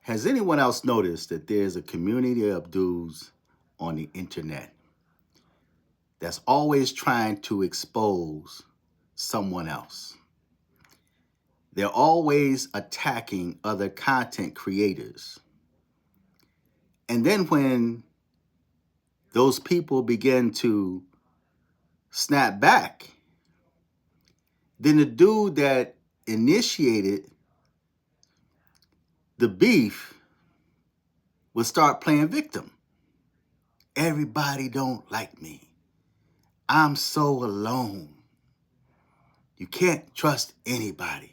Has anyone else noticed that there's a community of dudes on the internet that's always trying to expose someone else? They're always attacking other content creators. And then when those people begin to snap back, then the dude that initiated the beef will start playing victim. Everybody don't like me. I'm so alone. You can't trust anybody.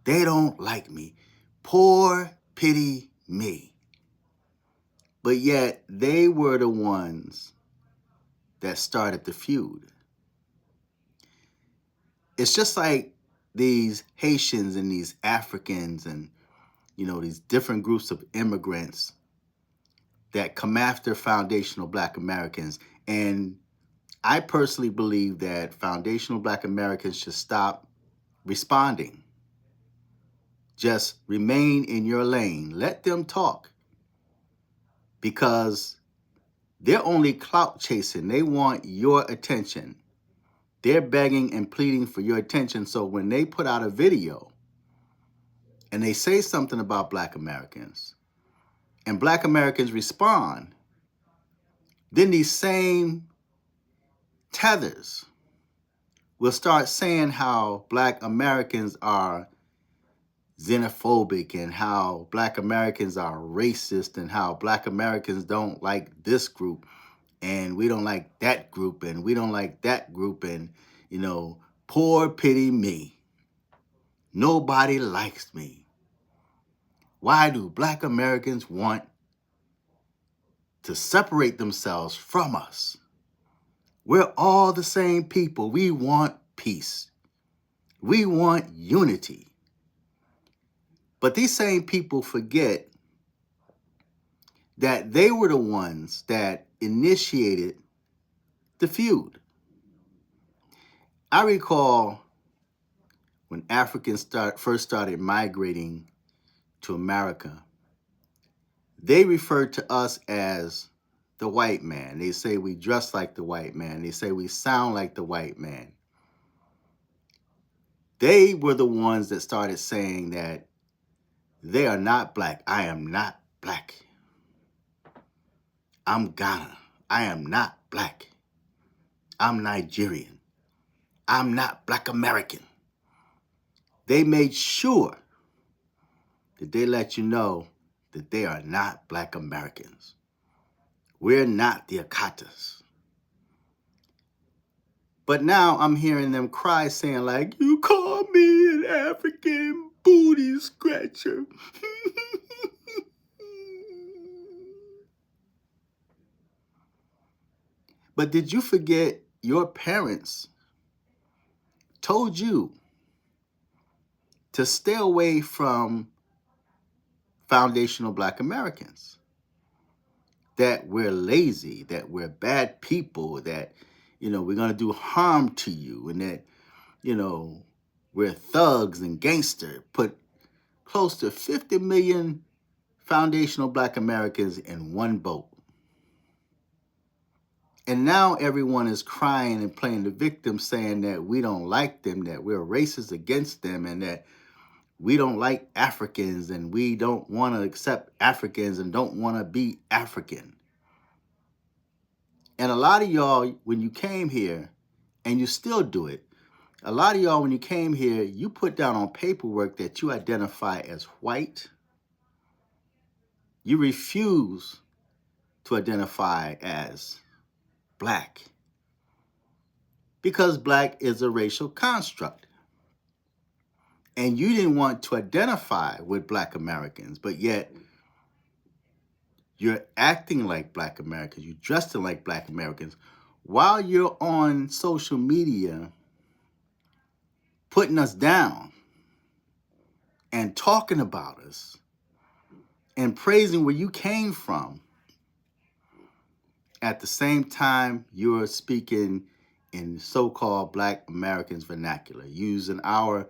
They don't like me. Poor pity me. But yet they were the ones that started the feud. It's just like these Haitians and these Africans and, these different groups of immigrants that come after foundational Black Americans. And I personally believe that foundational Black Americans should stop responding. Just remain in your lane. Let them talk. Because they're only clout chasing. They want your attention. They're begging and pleading for your attention. So when they put out a video and they say something about Black Americans and Black Americans respond, then these same Tethers will start saying how Black Americans are xenophobic and how Black Americans are racist and how Black Americans don't like this group and we don't like that group and we don't like that group and, poor pity me. Nobody likes me. Why do Black Americans want to separate themselves from us? We're all the same people. We want peace. We want unity. But these same people forget that they were the ones that initiated the feud. I recall when Africans first started migrating to America, they referred to us as the white man. They say we dress like the white man. They say we sound like the white man. They were the ones that started saying that they are not Black. I am not Black. I'm Ghana. I am not Black. I'm Nigerian. I'm not Black American. They made sure that they let you know that they are not Black Americans. We're not the Akatas. But now I'm hearing them cry saying like, you call me an African booty scratcher. But did you forget your parents told you to stay away from foundational Black Americans? That we're lazy, that we're bad people, that, we're going to do harm to you, and that, we're thugs and gangster. Put close to 50 million foundational Black Americans in one boat. And now everyone is crying and playing the victim, saying that we don't like them, that we're racist against them, and that we don't like Africans and we don't want to accept Africans and don't want to be African. And a lot of y'all, when you came here, and you still do it, a lot of y'all, when you came here, you put down on paperwork that you identify as white. You refuse to identify as Black because Black is a racial construct. And you didn't want to identify with Black Americans, but yet you're acting like Black Americans, you're dressing like Black Americans, while you're on social media putting us down and talking about us and praising where you came from. At the same time, you're speaking in so-called Black Americans vernacular, using our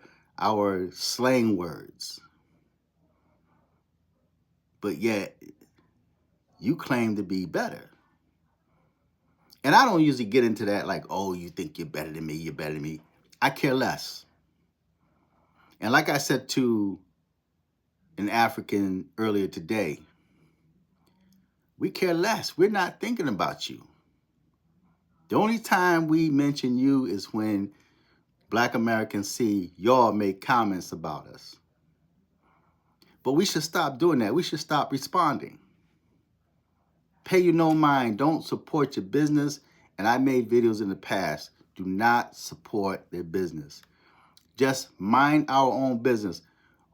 slang words. but yet you claim to be better. And I don't usually get into that like, oh, you think you're better than me, you're better than me. I care less. And like I said to an African earlier today, we care less. We're not thinking about you. The only time we mention you is when Black Americans see y'all make comments about us. But we should stop doing that. We should stop responding. Pay you no mind. Don't support your business. And I made videos in the past. Do not support their business. Just mind our own business.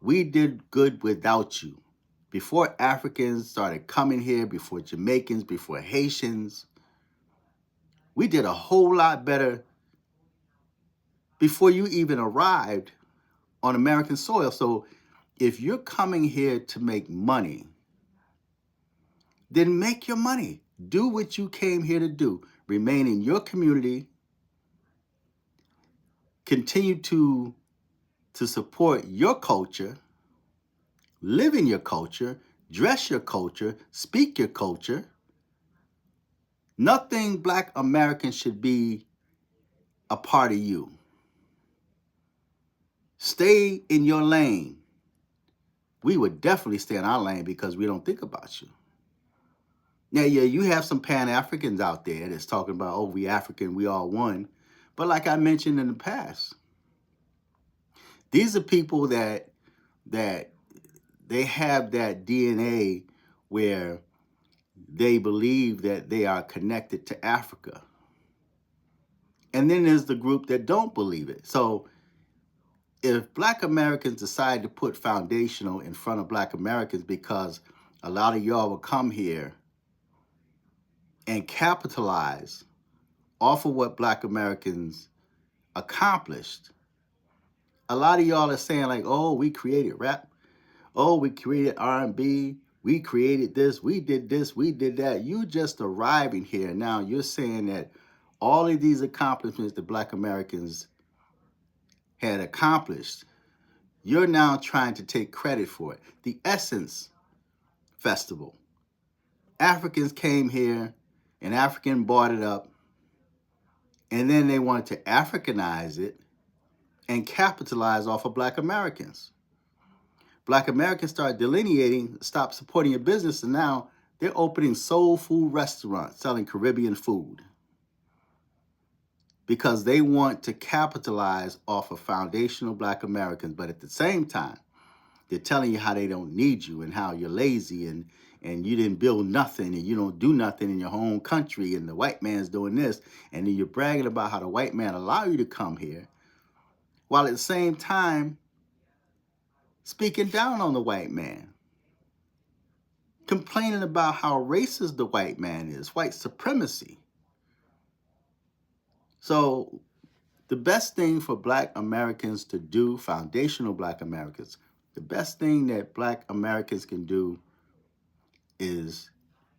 We did good without you. Before Africans started coming here, before Jamaicans, before Haitians, we did a whole lot better before you even arrived on American soil. So if you're coming here to make money, then make your money. Do what you came here to do. Remain in your community. Continue to support your culture. Live in your culture. Dress your culture. Speak your culture. Nothing Black American should be a part of you. Stay in your lane. We would definitely stay in our lane because we don't think about you. Now, yeah, you have some Pan-Africans out there that's talking about, oh, we African, we all one. But like I mentioned in the past, these are people that they have that DNA where they believe that they are connected to Africa. And then there's the group that don't believe it. So if Black Americans decide to put foundational in front of Black Americans because a lot of y'all will come here and capitalize off of what Black Americans accomplished, a lot of y'all are saying like, oh, we created rap. Oh, we created R&B. We created this. We did this. We did that. You just arriving here. Now you're saying that all of these accomplishments that Black Americans had accomplished, you're now trying to take credit for it. The Essence Festival. Africans came here, an African bought it up, and then they wanted to Africanize it and capitalize off of Black Americans. Black Americans started delineating, stop supporting your business, and now they're opening soul food restaurants selling Caribbean food because they want to capitalize off of foundational Black Americans. But at the same time, they're telling you how they don't need you and how you're lazy and you didn't build nothing and you don't do nothing in your home country and the white man's doing this. And then you're bragging about how the white man allow you to come here, while at the same time speaking down on the white man, complaining about how racist the white man is, white supremacy. So the best thing for Black Americans to do, foundational Black Americans, the best thing that Black Americans can do is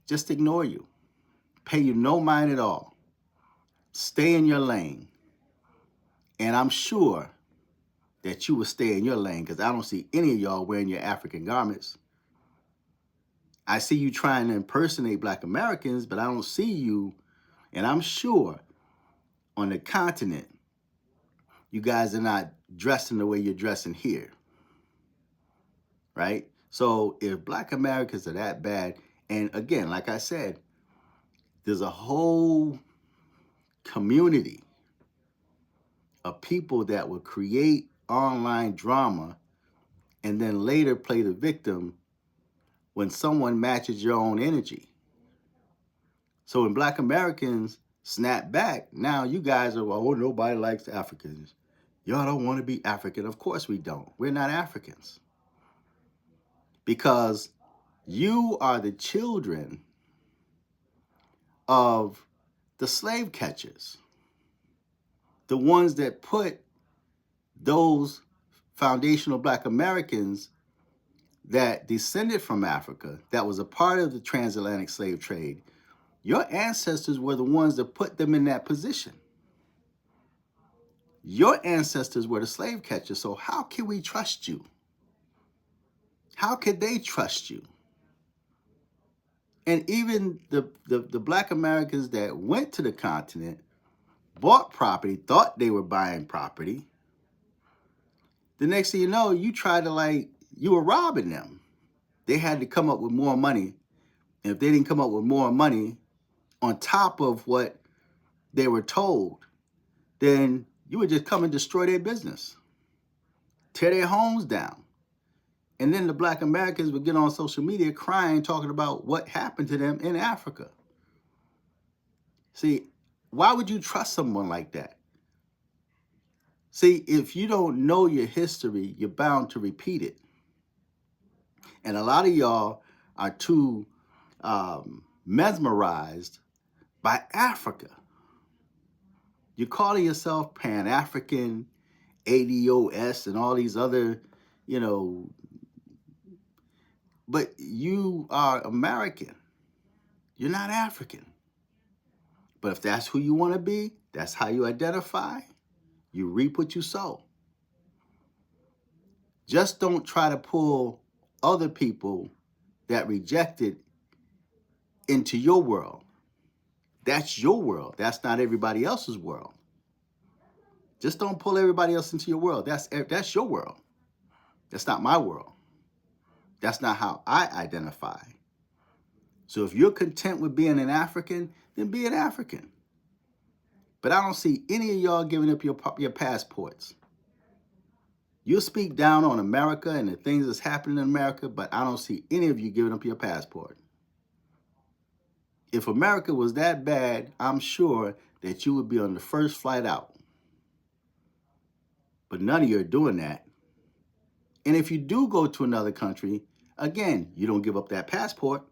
just ignore you. Pay you no mind at all. Stay in your lane. And I'm sure that you will stay in your lane because I don't see any of y'all wearing your African garments. I see you trying to impersonate Black Americans, but I don't see you. And I'm sure on the continent, you guys are not dressing the way you're dressing here. Right? So if Black Americans are that bad, and again, like I said, there's a whole community of people that will create online drama and then later play the victim when someone matches your own energy. So when Black Americans snap back, now you guys are, oh, nobody likes Africans. Y'all don't want to be African. Of course we don't. We're not Africans. Because you are the children of the slave catchers, the ones that put those foundational Black Americans that descended from Africa, that was a part of the transatlantic slave trade. Your ancestors were the ones that put them in that position. Your ancestors were the slave catchers, so how can we trust you? How could they trust you? And even the black Americans that went to the continent, bought property, thought they were buying property. The next thing you know, you try to you were robbing them. They had to come up with more money. And if they didn't come up with more money on top of what they were told, then you would just come and destroy their business, tear their homes down. And then the black Americans would get on social media crying, talking about what happened to them in Africa. See, why would you trust someone like that? See, if you don't know your history, you're bound to repeat it. And a lot of y'all are too mesmerized by Africa. You're calling yourself Pan-African, ADOS, and all these other, but you are American. You're not African. But if that's who you want to be, that's how you identify, you reap what you sow. Just don't try to pull other people that rejected into your world. That's your world. That's not everybody else's world. Just don't pull everybody else into your world. That's your world. That's not my world. That's not how I identify. So if you're content with being an African, then be an African. But I don't see any of y'all giving up your passports. You'll speak down on America and the things that's happening in America, but I don't see any of you giving up your passport. If America was that bad, I'm sure that you would be on the first flight out. But none of you are doing that. And if you do go to another country, again, you don't give up that passport.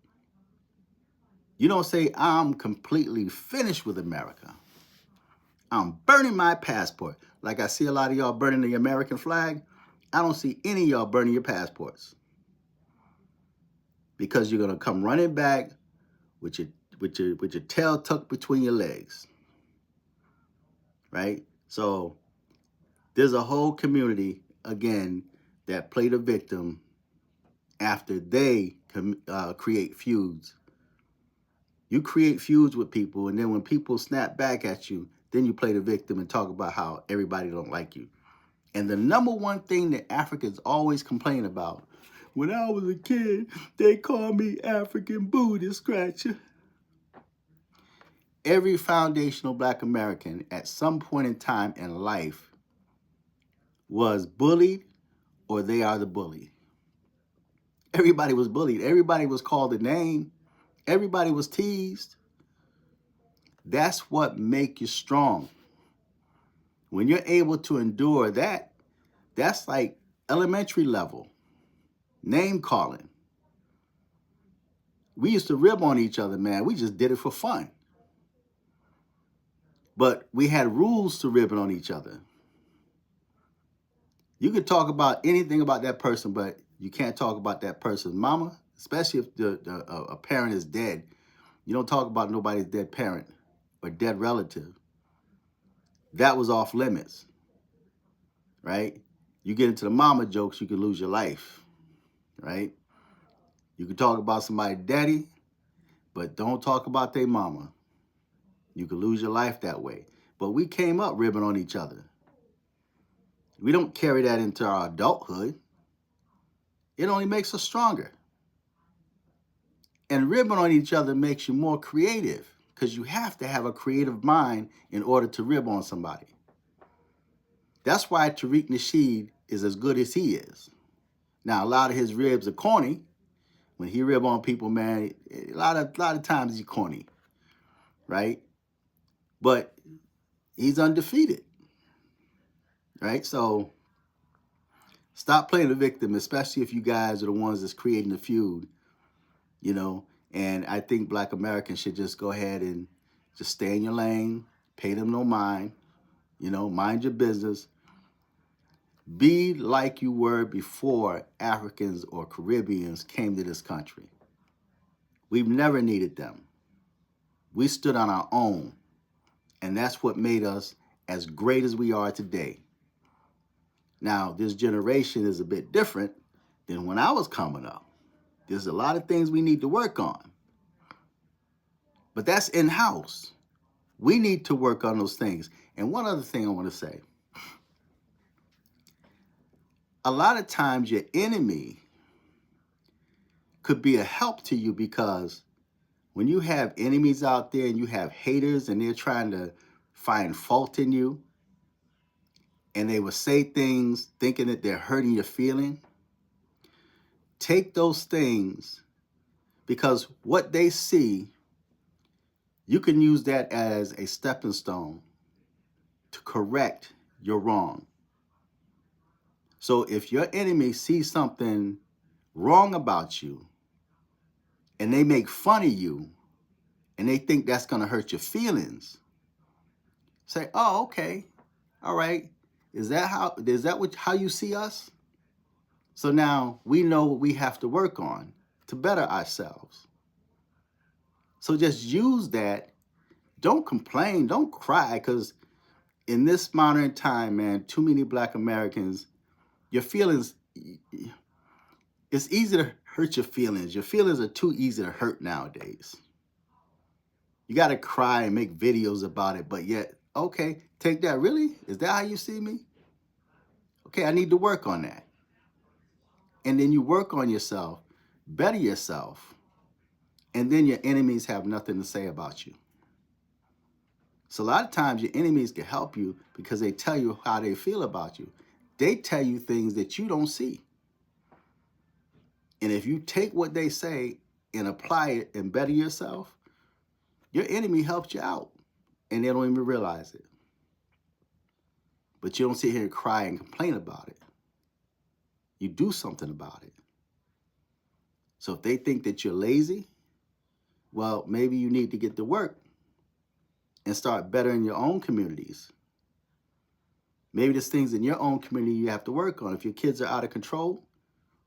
You don't say, I'm completely finished with America. I'm burning my passport. Like I see a lot of y'all burning the American flag. I don't see any of y'all burning your passports. Because you're going to come running back with your tail tucked between your legs. Right? So there's a whole community, again, that play the victim after they create feuds. You create feuds with people, and then when people snap back at you, then you play the victim and talk about how everybody don't like you. And the number one thing that Africans always complain about, when I was a kid, they called me African booty scratcher. Every foundational black American at some point in time in life was bullied or they are the bully. Everybody was bullied. Everybody was called a name. Everybody was teased. That's what makes you strong. When you're able to endure that, that's like elementary level. Name calling. We used to rib on each other, man. We just did it for fun. But we had rules to ribbing on each other. You could talk about anything about that person, but you can't talk about that person's mama, especially if a parent is dead. You don't talk about nobody's dead parent or dead relative. That was off limits, right? You get into the mama jokes, you can lose your life, right? You can talk about somebody's daddy, but don't talk about their mama. You can lose your life that way. But we came up ribbing on each other. We don't carry that into our adulthood. It only makes us stronger. And ribbing on each other makes you more creative because you have to have a creative mind in order to rib on somebody. That's why Tariq Nasheed is as good as he is. Now, a lot of his ribs are corny. When he rib on people, man, a lot of times he's corny, right? But he's undefeated, right? So stop playing the victim, especially if you guys are the ones that's creating the feud, And I think black Americans should just go ahead and just stay in your lane, pay them no mind, mind your business. Be like you were before Africans or Caribbeans came to this country. We've never needed them. We stood on our own, and that's what made us as great as we are today. Now, this generation is a bit different than when I was coming up. There's a lot of things we need to work on. But that's in-house. We need to work on those things. And one other thing I want to say, a lot of times your enemy could be a help to you, because when you have enemies out there and you have haters and they're trying to find fault in you, and they will say things thinking that they're hurting your feeling, take those things, because what they see, you can use that as a stepping stone to correct your wrong. So if your enemy sees something wrong about you and they make fun of you and they think that's going to hurt your feelings, say, oh, okay, all right. Is that how you see us? So now we know what we have to work on to better ourselves. So just use that. Don't complain. Don't cry, because in this modern time, man, too many Black Americans, your feelings, it's easy to hurt your feelings. Your feelings are too easy to hurt nowadays. You got to cry and make videos about it, but yet, okay, take that. Really? Is that how you see me? Okay, I need to work on that. And then you work on yourself, better yourself, and then your enemies have nothing to say about you. So a lot of times your enemies can help you because they tell you how they feel about you. They tell you things that you don't see. And if you take what they say and apply it and better yourself, your enemy helps you out and they don't even realize it. But you don't sit here and cry and complain about it. You do something about it. So if they think that you're lazy, well, maybe you need to get to work and start bettering your own communities. Maybe there's things in your own community you have to work on. If your kids are out of control,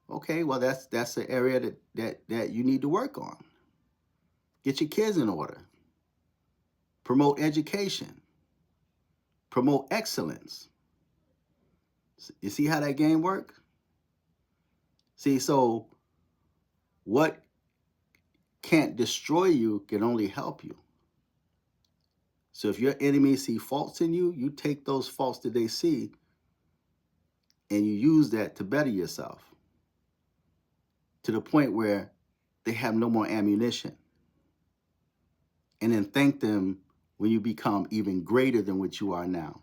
okay, well, that's an area that you need to work on. Get your kids in order. Promote education. Promote excellence. You see how that game works? See, so what can't destroy you can only help you. So if your enemies see faults in you, you take those faults that they see and you use that to better yourself to the point where they have no more ammunition. And then thank them when you become even greater than what you are now.